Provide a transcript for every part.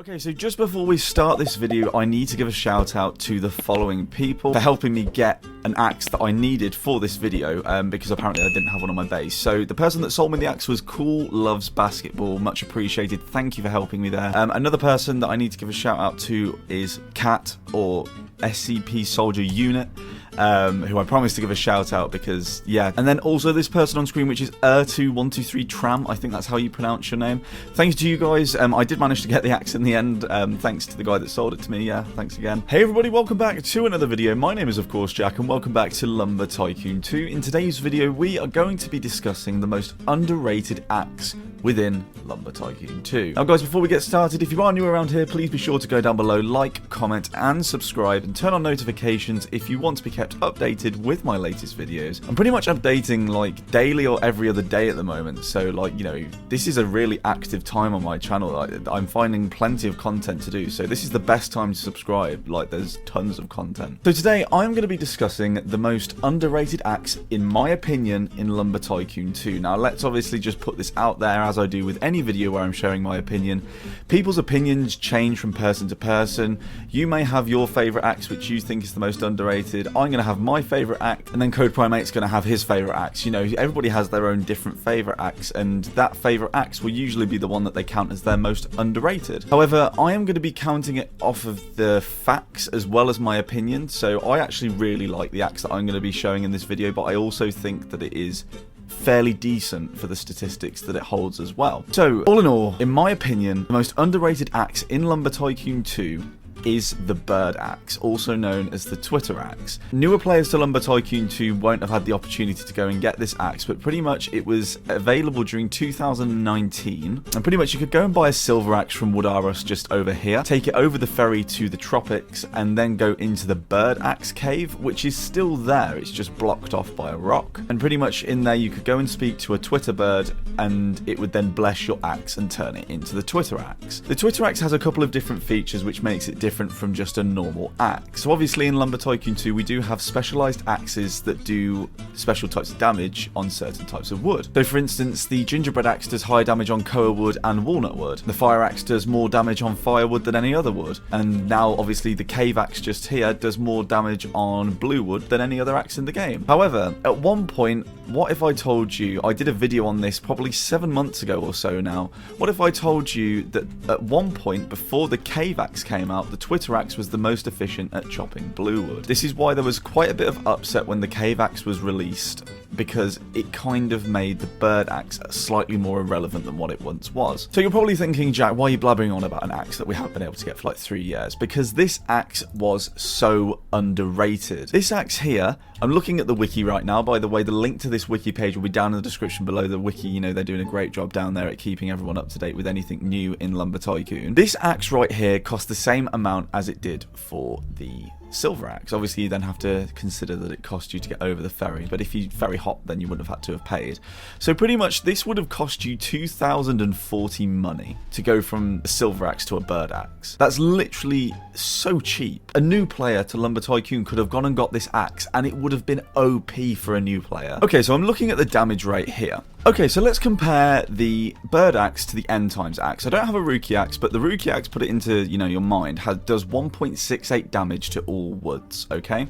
Okay, so just before we start this video, I need to give a shout out to the following people for helping me get an axe that I needed for this video, because apparently I didn't have one on my base. So the person that sold me the axe was Cool Loves Basketball, much appreciated. Thank you for helping me there. Another person that I need to give a shout out to is Cat, or SCP Soldier Unit, who I promised to give a shout out because, yeah. And then also this person on screen, which is 2123 Tram, I think that's how you pronounce your name. Thanks to you guys. I did manage to get the axe in the end, thanks to the guy that sold it to me. Yeah, thanks again. Hey everybody, welcome back to another video. My name is of course Jack, and welcome back to Lumber Tycoon 2. In today's video, we are going to be discussing the most underrated axe within Lumber Tycoon 2. Now guys, before we get started, if you are new around here, please be sure to go down below, like, comment, and subscribe, and turn on notifications if you want to be kept updated with my latest videos. I'm pretty much updating like daily or every other day at the moment, so like, you know, this is a really active time on my channel. I'm finding plenty of content to do, so this is the best time to subscribe. Like, there's tons of content. So today I'm going to be discussing the most underrated axe, in my opinion, in Lumber Tycoon 2. Now let's obviously just put this out there, as I do with any video where I'm sharing my opinion. People's opinions change from person to person. You may have your favourite axe which you think is the most underrated. I'm going to have my favourite axe, and then Code Primate's going to have his favourite axe. You know, everybody has their own different favourite axe, and that favourite axe will usually be the one that they count as their most underrated. However, I am going to be counting it off of the facts as well as my opinion, so I actually really like the axe that I'm going to be showing in this video, but I also think that it is fairly decent for the statistics that it holds as well. So, all in all, in my opinion, the most underrated axe in Lumber Tycoon 2 is the bird axe, also known as the Twitter axe. Newer players to Lumber Tycoon 2 won't have had the opportunity to go and get this axe, but pretty much it was available during 2019, and pretty much you could go and buy a silver axe from Wood Aros just over here, take it over the ferry to the tropics, and then go into the bird axe cave, which is still there, it's just blocked off by a rock. And pretty much in there you could go and speak to a Twitter bird, and it would then bless your axe and turn it into the Twitter axe. The Twitter axe has a couple of different features which makes it different from just a normal axe. So obviously in Lumber Tycoon 2 we do have specialized axes that do special types of damage on certain types of wood. So for instance, the gingerbread axe does high damage on koa wood and walnut wood. The fire axe does more damage on firewood than any other wood. And now obviously the cave axe just here does more damage on blue wood than any other axe in the game. However, at one point, what if I told you, I did a video on this probably 7 months ago or so now, what if I told you that at one point before the cave axe came out, the Twitter axe was the most efficient at chopping blue wood? This is why there was quite a bit of upset when the cave axe was released, because it kind of made the bird axe slightly more irrelevant than what it once was. So you're probably thinking, Jack, why are you blabbering on about an axe that we haven't been able to get for like 3 years? Because this axe was so underrated. This axe here, I'm looking at the wiki right now, by the way, the link to this wiki page will be down in the description below. The wiki, you know, they're doing a great job down there at keeping everyone up to date with anything new in Lumber Tycoon. This axe right here cost the same amount as it did for the silver axe. Obviously you then have to consider that it cost you to get over the ferry, but if you ferry hop then you wouldn't have had to have paid. So pretty much this would have cost you 2,040 money to go from a silver axe to a bird axe. That's literally so cheap. A new player to Lumber Tycoon could have gone and got this axe and it would have been OP for a new player. Okay, so I'm looking at the damage rate here. Okay, so let's compare the bird axe to the end times axe. I don't have a rookie axe, but the rookie axe, put it into, you know, your mind, does 1.68 damage to all woods, okay?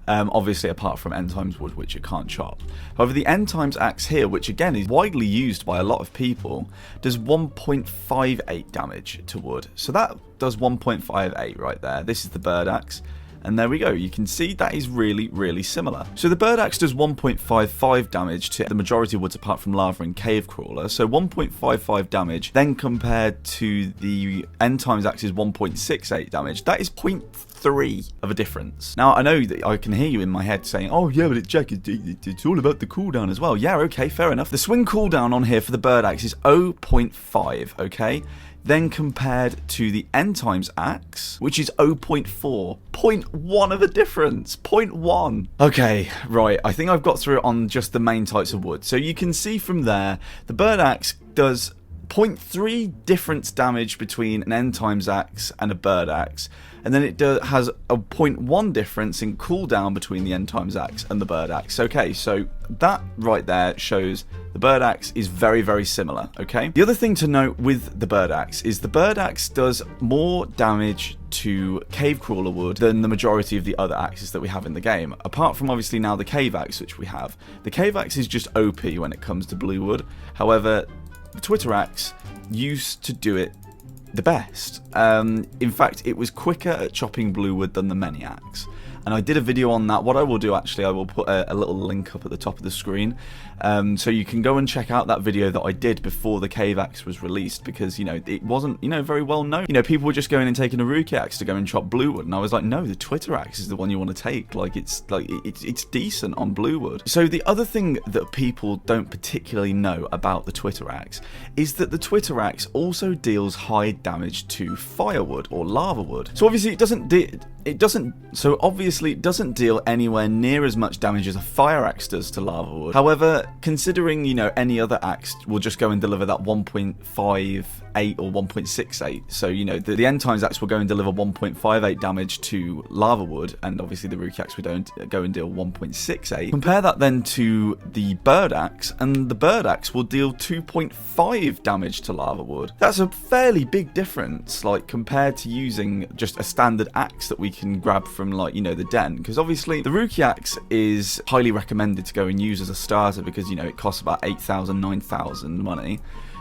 Obviously apart from end times wood, which it can't chop. However, the end times axe here, which again is widely used by a lot of people, does 1.58 damage to wood. So that does 1.58 right there. This is the bird axe. And there we go, you can see that is really, really similar. So the bird axe does 1.55 damage to the majority of woods apart from lava and cave crawler. So 1.55 damage, then compared to the end times axe's 1.68 damage, that is 0.3 of a difference. Now I know that I can hear you in my head saying, oh yeah, but Jack, it's all about the cooldown as well. Yeah, okay, fair enough. The swing cooldown on here for the bird axe is 0.5, okay? Then compared to the end times axe, which is 0.4, 0.1 of a difference, 0.1. Okay, right, I think I've got through it on just the main types of wood. So you can see from there, the bird axe does 0.3 difference damage between an end times axe and a bird axe, and then it has a 0.1 difference in cooldown between the end times axe and the bird axe. Okay, so that right there shows the bird axe is very, very similar. Okay, the other thing to note with the bird axe is the bird axe does more damage to cave crawler wood than the majority of the other axes that we have in the game, apart from obviously now the cave axe, which we have. The cave axe is just OP when it comes to blue wood. However, the Twitter axe used to do it the best. In fact, it was quicker at chopping blue wood than the many axe. And I did a video on that. What I will do, actually, I will put a little link up at the top of the screen, so you can go and check out that video that I did before the cave axe was released, because, you know, it wasn't, you know, very well known. You know, people were just going and taking a Rookie axe to go and chop blue wood, and I was like, no, the Twitter axe is the one you want to take. Like, it's decent on blue wood. So the other thing that people don't particularly know about the Twitter axe is that the Twitter axe also deals high damage to firewood or lava wood. So obviously it doesn't deal anywhere near as much damage as a fire axe does to lava wood. However, considering, you know, any other axe will just go and deliver that 1.58 or 1.68, so, you know, the end times axe will go and deliver 1.58 damage to lava wood, and obviously the Rookie axe would go and deal 1.68. Compare that then to the bird axe, and the bird axe will deal 2.5 damage to lava wood. That's a fairly big difference, like, compared to using just a standard axe that we can grab from, like, you know, the den, because obviously the Rookie axe is highly recommended to go and use as a starter, because, you know, it costs about 8,000, 9,000 money,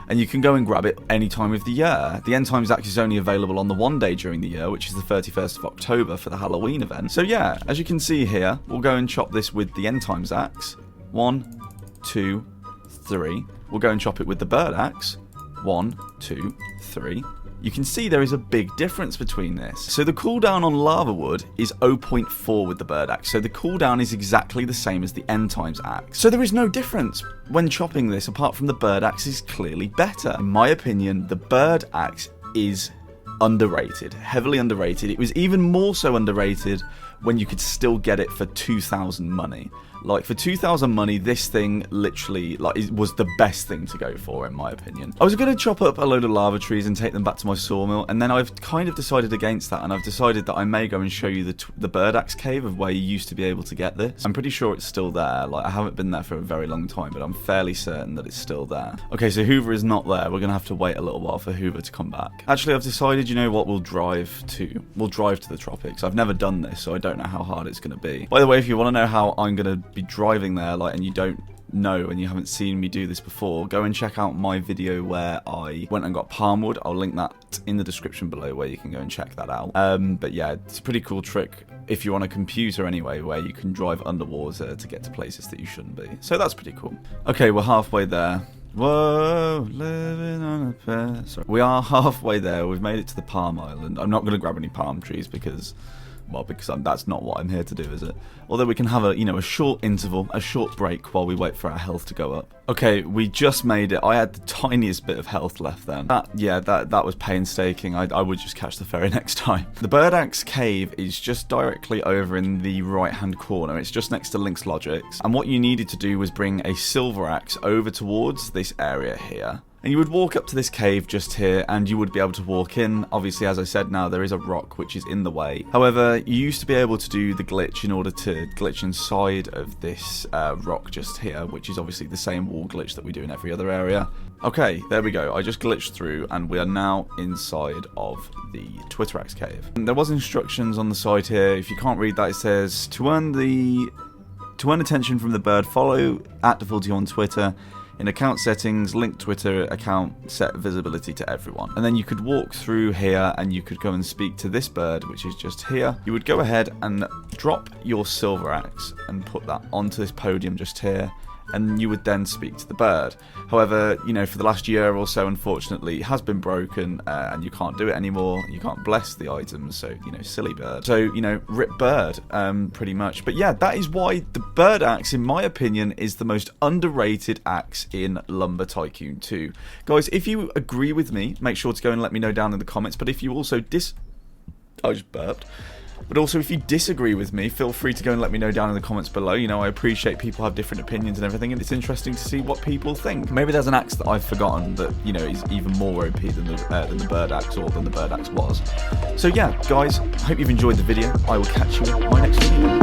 and you can go and grab it any time of the year. The end times axe is only available on the one day during the year, which is the 31st of October for the Halloween event. So yeah, as you can see here, we'll go and chop this with the end times axe. 1, 2, 3. We'll go and chop it with the bird axe. 1, 2, 3. You can see there is a big difference between this. So the cooldown on lava wood is 0.4 with the bird axe. So the cooldown is exactly the same as the end times axe. So there is no difference when chopping this, apart from the bird axe is clearly better. In my opinion, the bird axe is underrated, heavily underrated. It was even more so underrated when you could still get it for 2,000 money. Like, for 2,000 money, this thing literally, like, it was the best thing to go for, in my opinion. I was going to chop up a load of lava trees and take them back to my sawmill, and then I've kind of decided against that, and I've decided that I may go and show you the bird axe cave of where you used to be able to get this. I'm pretty sure it's still there. Like, I haven't been there for a very long time, but I'm fairly certain that it's still there. Okay, so Hoover is not there. We're going to have to wait a little while for Hoover to come back. Actually, I've decided, you know what, we'll drive to the tropics. I've never done this, so I don't know how hard it's going to be. By the way, if you want to know how I'm going to be driving there, like, and you don't know and you haven't seen me do this before, go and check out my video where I went and got palm wood. I'll link that in the description below where you can go and check that out. But yeah, it's a pretty cool trick if you're on a computer anyway, where you can drive underwater to get to places that you shouldn't be. So that's pretty cool. Okay, we're halfway there. Whoa, living on a pear. Sorry. We are halfway there. We've made it to the palm island. I'm not going to grab any palm trees because that's not what I'm here to do, is it? Although we can have a short interval, a short break while we wait for our health to go up. Okay, we just made it. I had the tiniest bit of health left then. That was painstaking. I would just catch the ferry next time. The bird axe cave is just directly over in the right hand corner. It's just next to Link's Logics. And what you needed to do was bring a silver axe over towards this area here. And you would walk up to this cave just here, and you would be able to walk in. Obviously, as I said, now there is a rock which is in the way. However, you used to be able to do the glitch in order to glitch inside of this rock just here, which is obviously the same wall glitch that we do in every other area. Okay, there we go. I just glitched through, and we are now inside of the Twitter axe cave. And there was instructions on the side here. If you can't read that, it says, to earn attention from the bird, follow @Difficulty on Twitter. In account settings, link Twitter account, set visibility to everyone. And then you could walk through here and you could go and speak to this bird, which is just here. You would go ahead and drop your silver axe and put that onto this podium just here. And you would then speak to the bird. However, you know, for the last year or so, unfortunately, it has been broken and you can't do it anymore. You can't bless the items, so, you know, silly bird. So, you know, rip bird, pretty much. But yeah, that is why the bird axe, in my opinion, is the most underrated axe in Lumber Tycoon 2. Guys, if you agree with me, make sure to go and let me know down in the comments. But if you also I just burped. But also, if you disagree with me, feel free to go and let me know down in the comments below. You know, I appreciate people have different opinions and everything, and it's interesting to see what people think. Maybe there's an axe that I've forgotten that, you know, is even more OP than the bird axe, or than the bird axe was. So yeah, guys, I hope you've enjoyed the video. I will catch you in my next video.